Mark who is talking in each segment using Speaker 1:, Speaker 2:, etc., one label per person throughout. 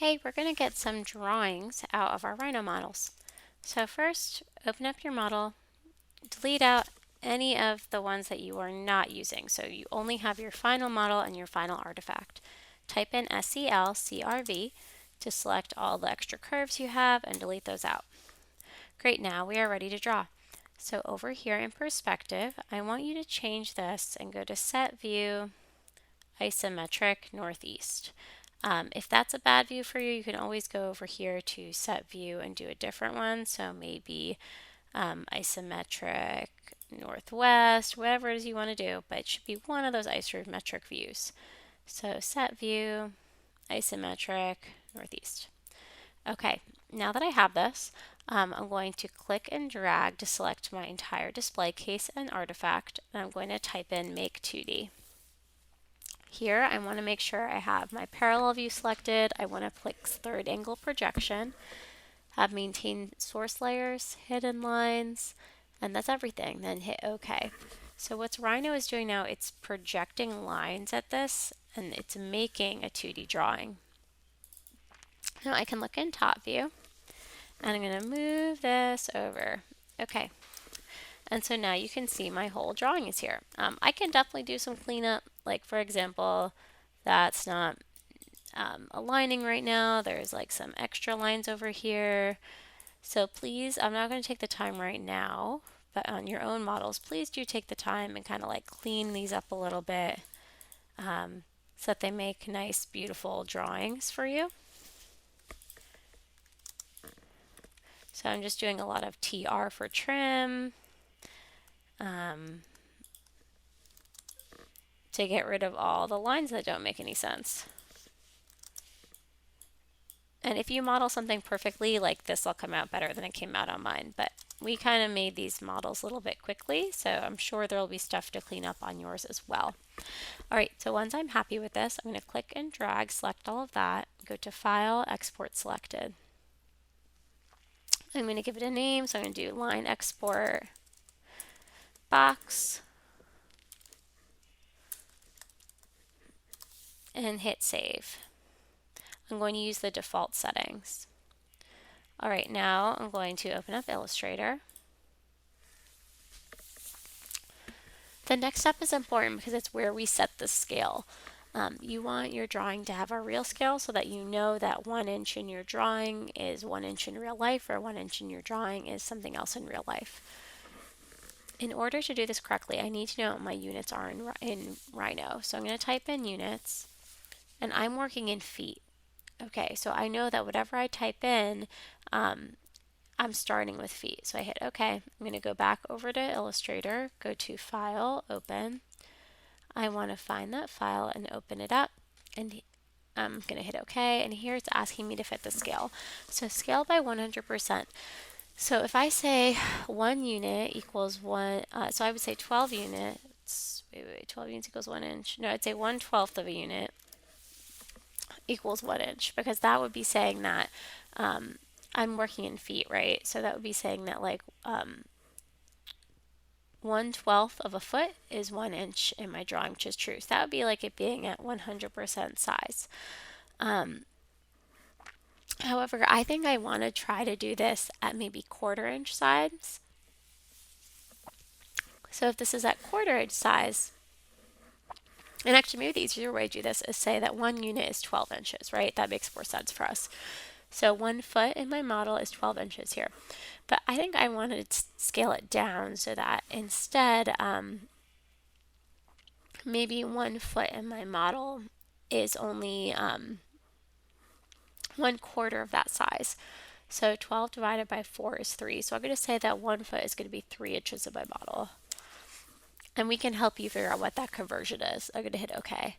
Speaker 1: Hey, we're going to get some drawings out of our Rhino models. So first, open up your model, delete out any of the ones that you are not using. So you only have your final model and your final artifact. Type in SELCRV to select all the extra curves you have and delete those out. Great, now we are ready to draw. So over here in perspective, I want you to change this and go to set view, isometric, northeast. If that's a bad view for you, you can always go over here to set view and do a different one. So maybe isometric, northwest, whatever it is you want to do, but it should be one of those isometric views. So set view, isometric, northeast. Okay, now that I have this, I'm going to click and drag to select my entire display case and artifact, and I'm going to type in make 2D. Here, I want to make sure I have my parallel view selected. I want to click third angle projection, have maintain source layers, hidden lines, and that's everything. Then hit OK. So what Rhino is doing now, it's projecting lines at this, and it's making a 2D drawing. Now I can look in top view, and I'm going to move this over. Okay. And so now you can see my whole drawing is here. I can definitely do some cleanup, like for example, that's not aligning right now. There's like some extra lines over here. So please, I'm not going to take the time right now, but on your own models, please do take the time and kind of like clean these up a little bit so that they make nice, beautiful drawings for you. So I'm just doing a lot of TR for trim. To get rid of all the lines that don't make any sense. And if you model something perfectly, like this will come out better than it came out on mine. But we kind of made these models a little bit quickly, so I'm sure there will be stuff to clean up on yours as well. All right, so once I'm happy with this, I'm going to click and drag, select all of that, go to File, Export Selected. I'm going to give it a name, so I'm going to do Line Export Box, and hit Save. I'm going to use the default settings. All right, now I'm going to open up Illustrator. The next step is important because it's where we set the scale. You want your drawing to have a real scale so that you know that 1 inch in your drawing is 1 inch in real life, or 1 inch in your drawing is something else in real life. In order to do this correctly, I need to know what my units are in Rhino. So I'm going to type in units, and I'm working in feet. Okay, so I know that whatever I type in, I'm starting with feet. So I hit OK. I'm going to go back over to Illustrator, go to File, Open. I want to find that file and open it up, and I'm going to hit OK, and here it's asking me to fit the scale. So scale by 100%. So if I say 1 unit equals 1, so I would say 12 units, 12 units equals 1 inch. No, I'd say 1/12 of a unit equals 1 inch, because that would be saying that I'm working in feet, right? So that would be saying that like 1/12 of a foot is 1 inch in my drawing, which is true. So that would be like it being at 100% size. However, I think I want to try to do this at maybe 1/4 inch size. So if this is at 1/4 inch size, and actually maybe the easier way to do this is say that 1 unit is 12 inches, right? That makes more sense for us. So 1 foot in my model is 12 inches here. But I think I wanted to scale it down so that instead, maybe 1 foot in my model is only 1/4 of that size. So 12 divided by 4 is 3. So I'm going to say that 1 foot is going to be 3 inches of my model. And we can help you figure out what that conversion is. I'm going to hit OK.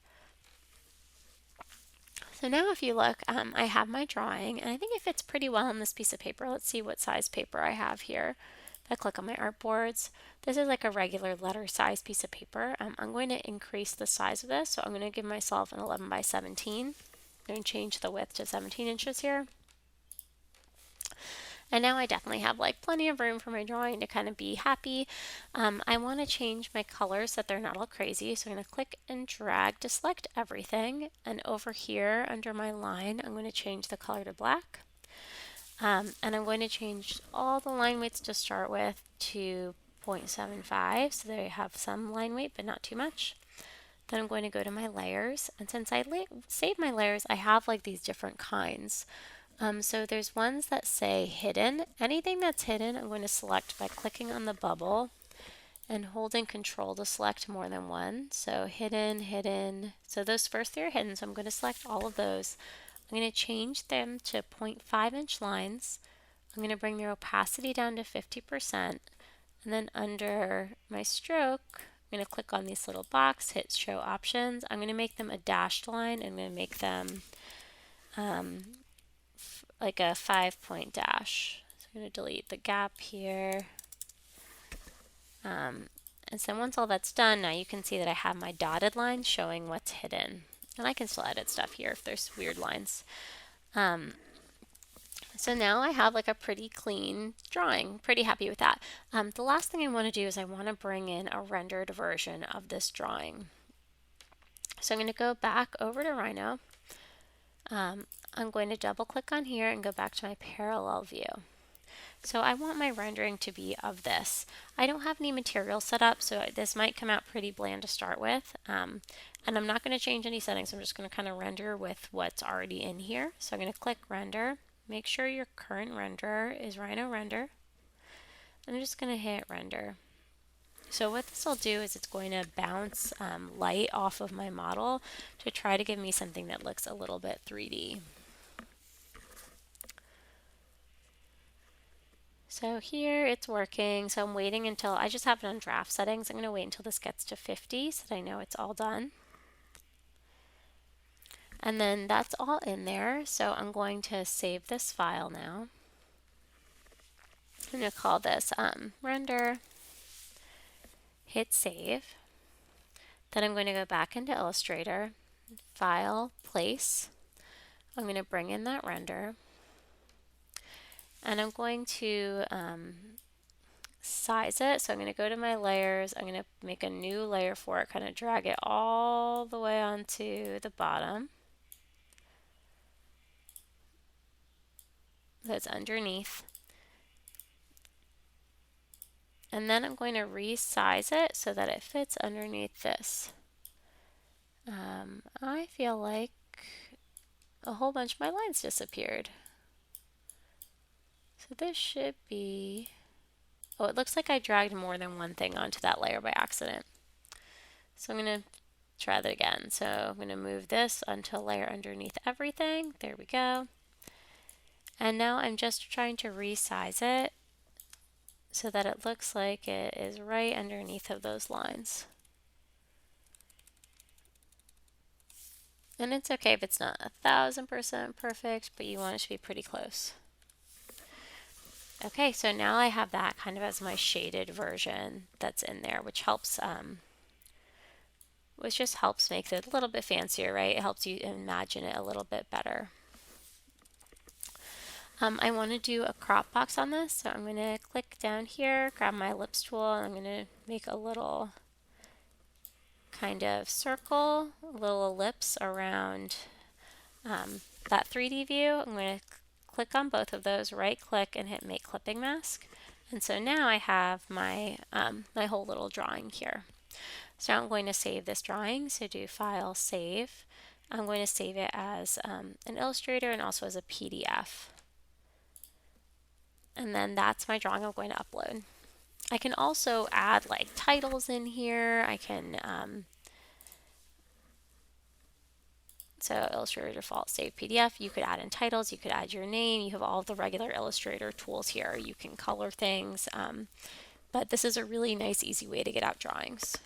Speaker 1: So now if you look, I have my drawing, and I think it fits pretty well on this piece of paper. Let's see what size paper I have here. If I click on my artboards, this is like a regular letter size piece of paper. I'm going to increase the size of this, so I'm going to give myself an 11 by 17. I'm going to change the width to 17 inches here. And now I definitely have like plenty of room for my drawing to kind of be happy. I want to change my colors so that they're not all crazy. So I'm going to click and drag to select everything. And over here under my line, I'm going to change the color to black. And I'm going to change all the line weights to start with to 0.75 so that I have some line weight but not too much. Then I'm going to go to my layers, and since I save my layers, I have like these different kinds. So there's ones that say hidden. Anything that's hidden, I'm going to select by clicking on the bubble and holding control to select more than one. So hidden, hidden. So those first three are hidden, so I'm going to select all of those. I'm going to change them to 0.5-inch lines. I'm going to bring their opacity down to 50%. And then under my stroke, I'm going to click on this little box, hit show options. I'm going to make them a dashed line. I'm going to make them like a 5-point dash. So I'm going to delete the gap here. And so once all that's done, now you can see that I have my dotted line showing what's hidden. And I can still edit stuff here if there's weird lines. So now I have like a pretty clean drawing. Pretty happy with that. The last thing I want to do is I want to bring in a rendered version of this drawing. So I'm going to go back over to Rhino. I'm going to double click on here and go back to my parallel view. So I want my rendering to be of this. I don't have any material set up, so this might come out pretty bland to start with. And I'm not going to change any settings. I'm just going to kind of render with what's already in here. So I'm going to click render. Make sure your current renderer is Rhino Render. I'm just going to hit render. So what this will do is it's going to bounce light off of my model to try to give me something that looks a little bit 3D. So here it's working, so I'm waiting until, I just have it on draft settings. I'm going to wait until this gets to 50 so that I know it's all done. And then that's all in there, so I'm going to save this file now. I'm going to call this render, hit save. Then I'm going to go back into Illustrator, File, Place. I'm going to bring in that render. And I'm going to size it. So I'm going to go to my layers. I'm going to make a new layer for it, kind of drag it all the way onto the bottom. That's underneath. And then I'm going to resize it so that it fits underneath this. I feel like a whole bunch of my lines disappeared. So this should be, oh, it looks like I dragged more than one thing onto that layer by accident. So I'm going to try that again. So I'm going to move this onto a layer underneath everything. There we go. And now I'm just trying to resize it so that it looks like it is right underneath of those lines. And it's okay if it's not 1000% perfect, but you want it to be pretty close. Okay, so now I have that kind of as my shaded version that's in there, which helps, just helps make it a little bit fancier, right? It helps you imagine it a little bit better. I want to do a crop box on this, so I'm going to click down here, grab my ellipse tool, and I'm going to make a little kind of circle, a little ellipse around that 3D view. I'm going to click on both of those, right click and hit make clipping mask. And so now I have my, my whole little drawing here. So I'm going to save this drawing, so do File, Save. I'm going to save it as an Illustrator and also as a PDF. And then that's my drawing I'm going to upload. I can also add like titles in here. I can, so Illustrator default save PDF. You could add in titles, you could add your name. You have all of the regular Illustrator tools here. You can color things, but this is a really nice, easy way to get out drawings.